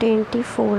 24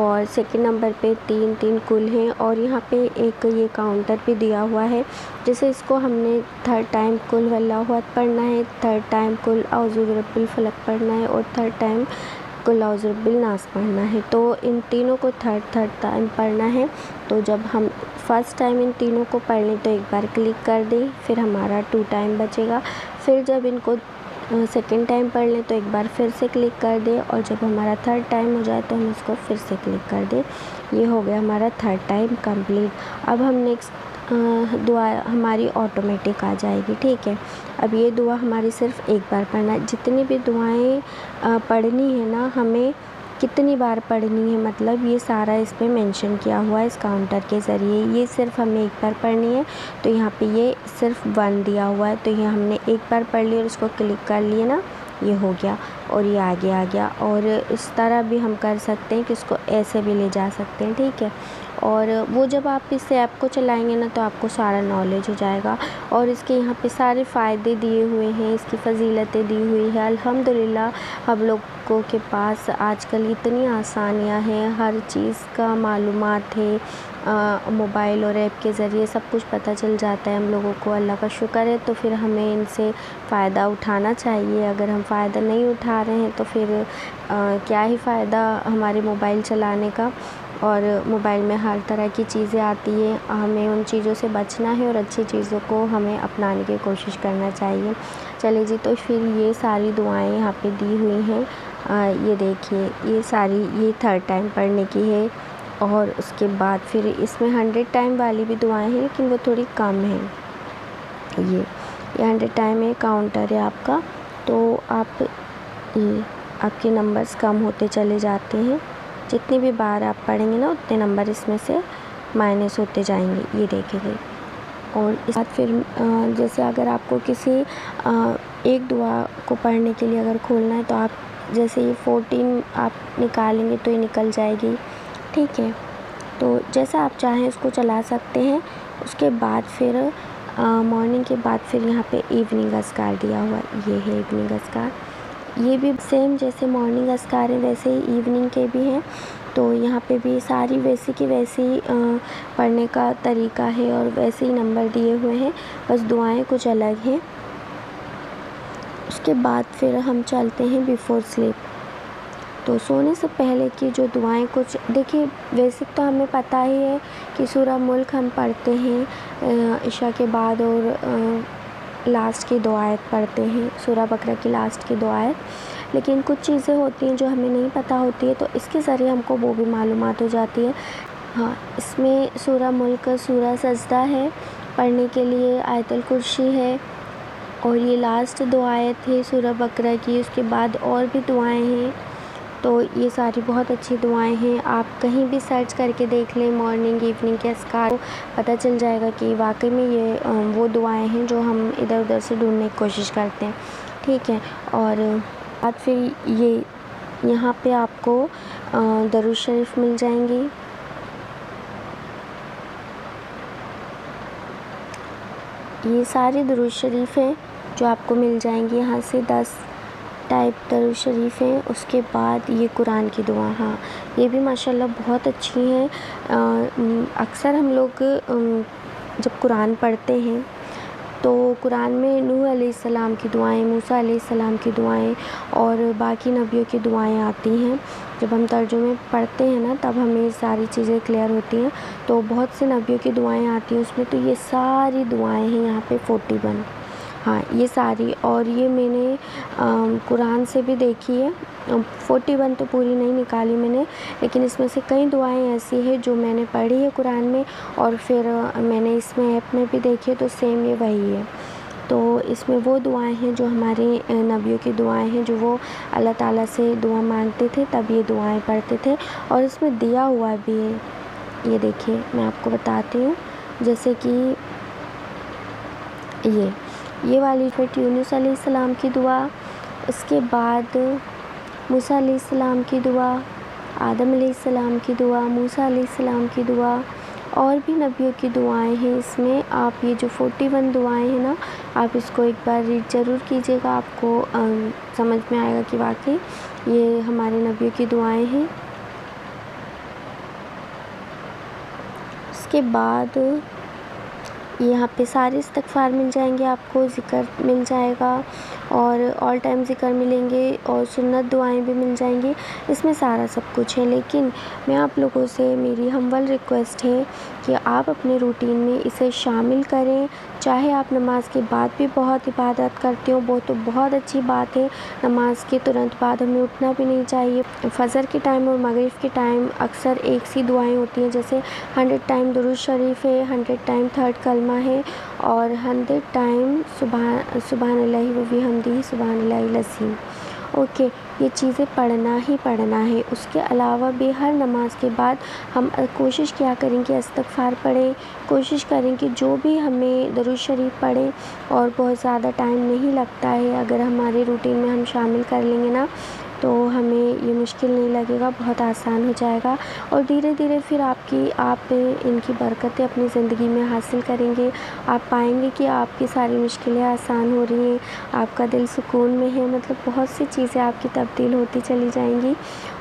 اور second number پہ 3 کل ہیں، اور یہاں پہ ایک یہ کاؤنٹر بھی دیا ہوا ہے، جیسے اس کو ہم نے 3rd ٹائم کل واللہ احد پڑھنا ہے، 3rd ٹائم کل اعوذ برب الفلق پڑھنا ہے، اور 3rd ٹائم کل اعوذ برب الناس پڑھنا ہے۔ تو ان تینوں کو 3rd ٹائم پڑھنا ہے۔ تو جب ہم فرسٹ ٹائم ان تینوں کو پڑھ لیں تو ایک بار کلک کر دیں، پھر ہمارا 2 ٹائم بچے گا۔ پھر جب ان کو سیکنڈ ٹائم پڑھ لیں تو ایک بار پھر سے کلک کر دیں، اور جب ہمارا 3rd ٹائم ہو جائے تو ہم اس کو پھر سے کلک کر دیں۔ یہ ہو گیا ہمارا 3rd ٹائم کمپلیٹ۔ اب ہم نیکسٹ دعا ہماری آٹومیٹک آ جائے گی، ٹھیک ہے۔ اب یہ دعا ہماری صرف ایک بار پڑھنا ہے۔ جتنی بھی دعائیں پڑھنی ہے نا، ہمیں کتنی بار پڑھنی ہے، مطلب یہ سارا اس میں مینشن کیا ہوا ہے اس کاؤنٹر کے ذریعے۔ یہ صرف ہمیں ایک بار پڑھنی ہے، تو یہاں پہ یہ صرف 1 دیا ہوا ہے، تو یہ ہم نے ایک بار پڑھ لی اور اس کو کلک کر لیے نا، یہ ہو گیا اور یہ آگے آ گیا۔ اور اس طرح بھی ہم کر سکتے ہیں کہ اس کو ایسے بھی لے جا سکتے ہیں، ٹھیک ہے۔ اور وہ جب آپ اس ایپ کو چلائیں گے نا تو آپ کو سارا نالج ہو جائے گا، اور اس کے یہاں پہ سارے فائدے دیے ہوئے ہیں، اس کی فضیلتیں دی ہوئی ہے۔ الحمدللہ ہم لوگوں کے پاس آج کل اتنی آسانیاں ہیں، ہر چیز کا معلومات ہے، موبائل اور ایپ کے ذریعے سب کچھ پتہ چل جاتا ہے ہم لوگوں کو۔ اللہ کا شکر ہے، تو پھر ہمیں ان سے فائدہ اٹھانا چاہیے۔ اگر ہم فائدہ نہیں اٹھا رہے ہیں تو پھر کیا ہی فائدہ ہمارے موبائل چلانے کا۔ اور موبائل میں ہر طرح کی چیزیں آتی ہیں، ہمیں ان چیزوں سے بچنا ہے اور اچھی چیزوں کو ہمیں اپنانے کی کوشش کرنا چاہیے۔ چلے جی، تو پھر یہ ساری دعائیں یہاں پہ دی ہوئی ہیں، یہ دیکھیے یہ ساری، یہ 3rd ٹائم پڑھنے کی ہے۔ اور اس کے بعد پھر اس میں 100 ٹائم والی بھی دعائیں ہیں، لیکن وہ تھوڑی کم ہیں۔ یہ 100 ٹائم ہے، کاؤنٹر ہے آپ کا، تو آپ آپ کے نمبرز کم ہوتے چلے جاتے ہیں، جتنی بھی بار آپ پڑھیں گے نا اتنے نمبر اس میں سے مائنس ہوتے جائیں گے، یہ دیکھیں گے۔ اور اس بعد پھر جیسے اگر آپ کو کسی ایک دعا کو پڑھنے کے لیے اگر کھولنا ہے تو آپ جیسے یہ 14 آپ نکالیں گے تو یہ نکل جائے گی، ٹھیک ہے۔ تو جیسا آپ چاہیں اس کو چلا سکتے ہیں۔ اس کے بعد پھر مارننگ کے بعد پھر یہاں پہ ایوننگ اذکار دیا ہوا ہے، یہ ہے ایوننگ اذکار۔ یہ بھی سیم جیسے مارننگ اذکار ہیں ویسے ہی ایوننگ کے بھی ہیں، تو یہاں پہ بھی ساری ویسی کی ویسی پڑھنے کا طریقہ ہے اور ویسے ہی نمبر دیے ہوئے ہیں، بس دعائیں کچھ الگ ہیں۔ اس کے بعد پھر ہم چلتے ہیں بیفور سلیپ۔ تو سونے سے پہلے کی جو دعائیں کچھ دیکھیے، ویسے تو ہمیں پتہ ہی ہے کہ سورہ ملک ہم پڑھتے ہیں عشاء کے بعد، اور لاسٹ کی 2 آیت پڑھتے ہیں، سورہ بقرہ کی لاسٹ کی 2 آیت، لیکن کچھ چیزیں ہوتی ہیں جو ہمیں نہیں پتہ ہوتی ہے، تو اس کے ذریعے ہم کو وہ بھی معلومات ہو جاتی ہے۔ ہاں، اس میں سورہ ملک، سورہ سجدہ ہے پڑھنے کے لیے، آیت الکرسی ہے، اور یہ لاسٹ 2 آیت ہے سورہ بقرہ کی، اس کے بعد اور بھی دعائیں ہیں۔ تو یہ ساری بہت اچھی دعائیں ہیں، آپ کہیں بھی سرچ کر کے دیکھ لیں مارننگ ایوننگ کے اذکار، پتہ چل جائے گا کہ واقعی میں یہ وہ دعائیں ہیں جو ہم ادھر ادھر سے ڈھونڈنے کی کوشش کرتے ہیں، ٹھیک ہے۔ اور بعد پھر یہاں پہ آپ کو درود شریف مل جائیں گی، یہ سارے درود شریف ہیں جو آپ کو مل جائیں گی، یہاں سے 10 ٹائپ درود شریف ہیں۔ اس کے بعد یہ قرآن کی دعا، ہاں یہ بھی ماشاءاللہ بہت اچھی ہیں۔ اکثر ہم لوگ جب قرآن پڑھتے ہیں تو قرآن میں نوح علیہ السلام کی دعائیں، موسیٰ علیہ السلام کی دعائیں اور باقی نبیوں کی دعائیں آتی ہیں۔ جب ہم ترجمے پڑھتے ہیں نا تب ہمیں ساری چیزیں کلیئر ہوتی ہیں، تو بہت سے نبیوں کی دعائیں آتی ہیں اس میں، تو یہ ساری دعائیں ہیں یہاں پہ 41، ہاں یہ ساری، اور یہ میں نے قرآن سے بھی دیکھی ہے، 41 تو پوری نہیں نکالی میں نے، لیکن اس میں سے کئی دعائیں ایسی ہیں جو میں نے پڑھی ہے قرآن میں، اور پھر میں نے اس میں ایپ میں بھی دیکھی تو سیم یہ وہی ہے۔ تو اس میں وہ دعائیں ہیں جو ہمارے نبیوں کی دعائیں ہیں، جو وہ اللہ تعالیٰ سے دعا مانگتے تھے تب یہ دعائیں پڑھتے تھے، اور اس میں دیا ہوا بھی ہے، یہ دیکھیے میں آپ کو بتاتی ہوں، جیسے کہ یہ والی یونس علیہ السلام کی دعا، اس کے بعد موسیٰ علیہ السلام کی دعا، آدم علیہ السلام کی دعا، موسیٰ علیہ السلام کی دعا، اور بھی نبیوں کی دعائیں ہیں اس میں۔ آپ یہ جو 41 دعائیں ہیں نا، آپ اس کو ایک بار ریڈ ضرور کیجیے گا، آپ کو سمجھ میں آئے گا کہ واقعی یہ ہمارے نبیوں کی دعائیں ہیں۔ اس کے بعد یہاں پہ سارے استغفار مل جائیں گے آپ کو، ذکر مل جائے گا اور آل ٹائم ذکر ملیں گے اور سنت دعائیں بھی مل جائیں گی، اس میں سارا سب کچھ ہے۔ لیکن میں آپ لوگوں سے میری ہمبل ریکویسٹ ہے کہ آپ اپنے روٹین میں اسے شامل کریں، چاہے آپ نماز کے بعد بھی بہت عبادت کرتے ہو، وہ تو بہت اچھی بات ہے، نماز کے ترنت بعد ہمیں اٹھنا بھی نہیں چاہیے۔ فجر کے ٹائم اور مغرب کے ٹائم اکثر ایک سی دعائیں ہوتی ہیں، جیسے 100 ٹائم درود شریف ہے، 100 ٹائم تھرڈ کلمہ ہے اور 100 ٹائم سبحان اللہ و بحمدہ سبحان اللہ العظیم۔ اوکے، یہ چیزیں پڑھنا ہی پڑھنا ہے۔ اس کے علاوہ بھی ہر نماز کے بعد ہم کوشش کیا کریں کہ استغفار پڑھیں، کوشش کریں کہ جو بھی ہمیں درود شریف پڑھیں، اور بہت زیادہ ٹائم نہیں لگتا ہے، اگر ہمارے روٹین میں ہم شامل کر لیں گے نا تو ہمیں یہ مشکل نہیں لگے گا، بہت آسان ہو جائے گا، اور دھیرے دھیرے پھر آپ ان کی برکتیں اپنی زندگی میں حاصل کریں گے۔ آپ پائیں گے کہ آپ کی ساری مشکلیں آسان ہو رہی ہیں، آپ کا دل سکون میں ہے، مطلب بہت سی چیزیں آپ کی تبدیل ہوتی چلی جائیں گی۔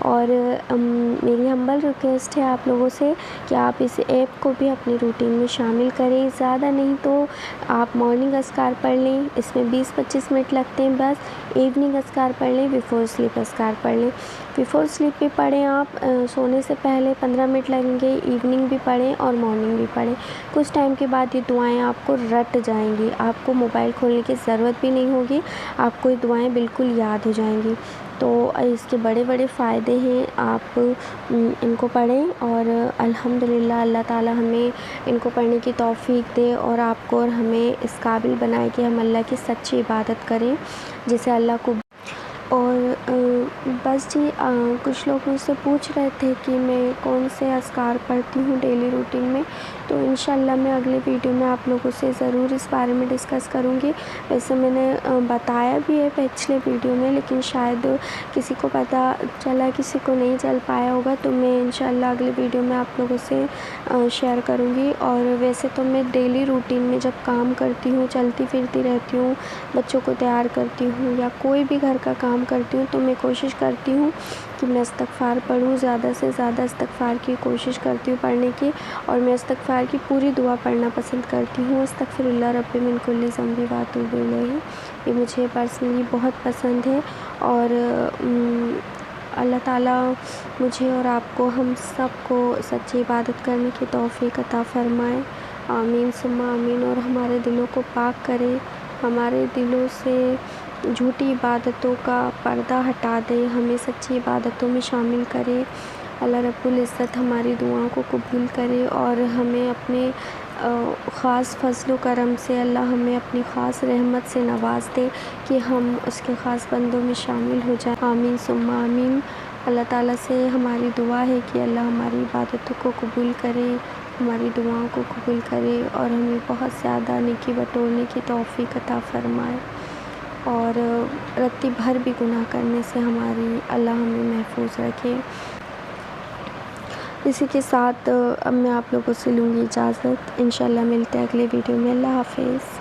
اور میری ہمبل ریکویسٹ ہے آپ لوگوں سے کہ آپ اس ایپ کو بھی اپنی روٹین میں شامل کریں، زیادہ نہیں تو آپ مارننگ اذکار پڑھ لیں، اس میں 20-25 منٹ لگتے ہیں بس، ایوننگ اذکار پڑھ لیں، بیفور سلیپ اذکار پڑھ لیں۔ بیفور سلیپ بھی پڑھیں آپ، سونے سے پہلے 15 منٹ لگیں گے، ایوننگ بھی پڑھیں اور مارننگ بھی پڑھیں۔ کچھ ٹائم کے بعد یہ دعائیں آپ کو رٹ جائیں گی، آپ کو موبائل کھولنے کی ضرورت بھی نہیں ہوگی، آپ کو یہ دعائیں بالکل یاد ہو جائیں گی۔ تو اس کے بڑے بڑے فائدے ہیں، آپ ان کو پڑھیں اور الحمدللہ اللہ تعالی ہمیں ان کو پڑھنے کی توفیق دے اور آپ کو اور ہمیں اس قابل بنائے کہ ہم اللہ کی سچی عبادت کریں جسے اللہ کو۔ اور بس جی، کچھ لوگ مجھ سے پوچھ رہے تھے کہ میں کون سے اذکار پڑھتی ہوں ڈیلی روٹین میں، تو انشاءاللہ میں اگلے ویڈیو میں آپ لوگوں سے ضرور اس بارے میں ڈسکس کروں گی۔ ویسے میں نے بتایا بھی ہے پچھلے ویڈیو میں، لیکن شاید کسی کو پتہ چلا کسی کو نہیں چل پایا ہوگا، تو میں انشاءاللہ اگلے ویڈیو میں آپ لوگوں سے شیئر کروں گی۔ اور ویسے تو میں ڈیلی روٹین میں جب کام کرتی ہوں، چلتی پھرتی رہتی ہوں، بچوں کو تیار کرتی ہوں یا کوئی بھی گھر کا کام کرتی ہوں، تو میں کوشش کرتی ہوں کہ میں استغفار پڑھوں، زیادہ سے زیادہ استغفار کی کوشش کرتی ہوں پڑھنے کی، اور میں استغفار کی پوری دعا پڑھنا پسند کرتی ہوں۔ استغفر اللہ رب من کل ذنب واتوب الیہ، یہ مجھے پرسنلی بہت پسند ہے، اور اللہ تعالیٰ مجھے اور آپ کو، ہم سب کو سچی عبادت کرنے کی توفیق عطا فرمائے، آمین ثم آمین، اور ہمارے دلوں کو پاک کرے، ہمارے دلوں سے جھوٹی عبادتوں کا پردہ ہٹا دے، ہمیں سچی عبادتوں میں شامل کرے۔ اللہ رب العزت ہماری دعاؤں کو قبول کرے اور ہمیں اپنے خاص فضل و کرم سے، اللہ ہمیں اپنی خاص رحمت سے نواز دے کہ ہم اس کے خاص بندوں میں شامل ہو جائیں، آمین ثم آمین۔ اللہ تعالیٰ سے ہماری دعا ہے کہ اللہ ہماری عبادتوں کو قبول کرے، ہماری دعاؤں کو قبول کرے اور ہمیں بہت زیادہ نیکی بٹورنے کی توفیق عطا فرمائے، اور رتی بھر بھی گناہ کرنے سے ہماری اللہ ہمیں محفوظ رکھے۔ اسی کے ساتھ اب میں آپ لوگوں سے لوں گی اجازت، انشاءاللہ ملتے ہیں اگلے ویڈیو میں، اللہ حافظ۔